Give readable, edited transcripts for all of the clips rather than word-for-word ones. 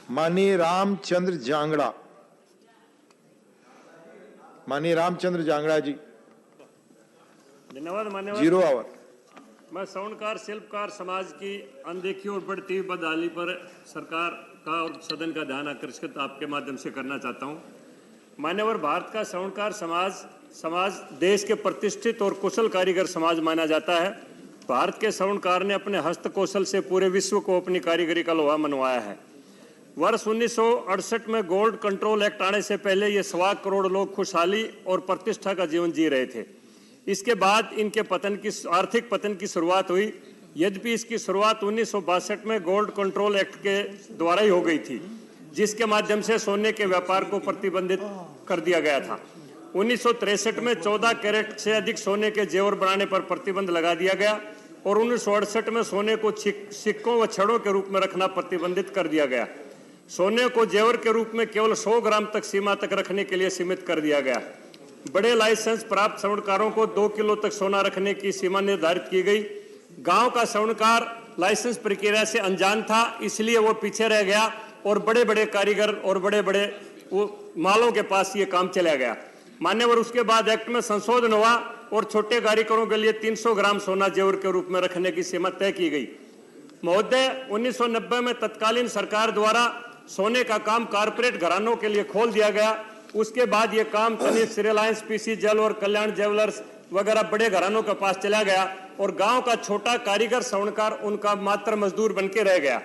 माननीय रामचंद्र जांगड़ा। माननीय रामचंद्र जांगड़ा जी। धन्यवाद मान्यवर। 0 आवर। मैं स्वर्णकार शिल्पकार समाज की अनदेखी और बढ़ती हुई बदहाली पर सरकार का और सदन का ध्यान आकर्षित आपके माध्यम से करना चाहता हूं। मान्यवर, भारत का स्वर्णकार समाज देश के प्रतिष्ठित और कुशल कारीगर समाज माना जाता है। भारत के स्वर्णकार ने अपने हस्त कौशल से पूरे विश्व को अपनी कारीगरी का लोहा मनवाया है। वर्ष 1968 में गोल्ड कंट्रोल एक्ट आने से पहले ये 1.25 करोड़ लोग खुशहाली और प्रतिष्ठा का जीवन जी रहे थे। इसके बाद इनके आर्थिक पतन की शुरुआत हुई। यद्यपि इसकी शुरुआत 1962 में गोल्ड कंट्रोल एक्ट के द्वारा ही हो गई थी, जिसके माध्यम से सोने के व्यापार को प्रतिबंधित कर दिया गया था। 1963 में 14 कैरेट से अधिक सोने के जेवर बनाने पर प्रतिबंध लगा दिया गया और 1968 में सोने को सिक्कों व छड़ों के रूप में रखना प्रतिबंधित कर दिया गया। सोने को जेवर के रूप में केवल 100 ग्राम तक सीमा तक रखने के लिए सीमित कर दिया गया। बड़े लाइसेंस प्राप्त स्वर्णकारों को 2 किलो तक सोना रखने की सीमा निर्धारित की गई। गांव का स्वर्णकार लाइसेंस प्रक्रिया से अनजान था, इसलिए वो पीछे रह गया और बड़े बड़े कारीगर और बड़े बड़े मालों के पास ये काम चला गया। मान्यवर, उसके बाद एक्ट में संशोधन हुआ और छोटे कारीगरों के लिए 300 ग्राम सोना जेवर के रूप में रखने की सीमा तय की गई। महोदय, 1990 में तत्कालीन सरकार द्वारा सोने का काम कारपोरेट घरानों के लिए खोल दिया गया। उसके बाद ये काम तनिष्क, रिलायंस, पीसी जल और कल्याण ज्वेलर्स वगैरह बड़े घरानों के पास चला गया और गांव का छोटा कारीगर स्वर्णकार उनका मात्र मजदूर बनके रह गया।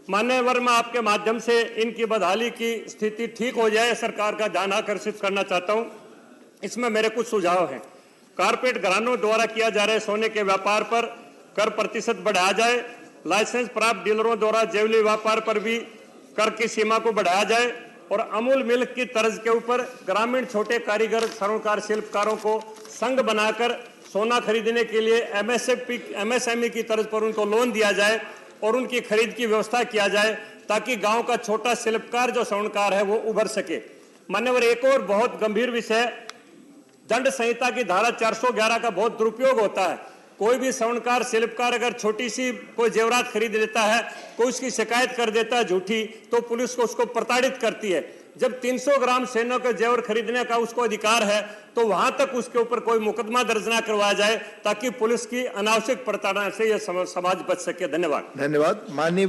मान्यवर, मैं आपके माध्यम से इनकी बदहाली की स्थिति ठीक हो जाए, सरकार का ध्यान आकर्षित करना चाहता हूं। इसमें मेरे कुछ सुझाव हैं। कारपोरेट घरानों द्वारा किया जा रहे सोने के व्यापार पर कर प्रतिशत बढ़ाया जाए। लाइसेंस प्राप्त डीलरों द्वारा ज्वेलरी व्यापार पर भी कर की सीमा को बढ़ाया जाए और अमूल मिल्क की तर्ज के ऊपर ग्रामीण छोटे कारीगर स्वर्णकार शिल्पकारों को संघ बनाकर सोना खरीदने के लिए एमएसएमई की तर्ज पर उनको लोन दिया जाए और उनकी खरीद की व्यवस्था किया जाए, ताकि गांव का छोटा शिल्पकार जो स्वर्णकार है वो उभर सके। मान्यवर, एक और बहुत गंभीर विषय, दंड संहिता की धारा 411 का बहुत दुरुपयोग होता है। कोई भी स्वर्णकार शिल्पकार अगर छोटी सी कोई जेवरात खरीद लेता है, कोई उसकी शिकायत कर देता है झूठी, तो पुलिस को उसको प्रताड़ित करती है। जब 300 ग्राम सोने के जेवर खरीदने का उसको अधिकार है, तो वहां तक उसके ऊपर कोई मुकदमा दर्ज न करवाया जाए, ताकि पुलिस की अनावश्यक प्रताड़ना से यह समाज बच सके। धन्यवाद। धन्यवाद। माननीय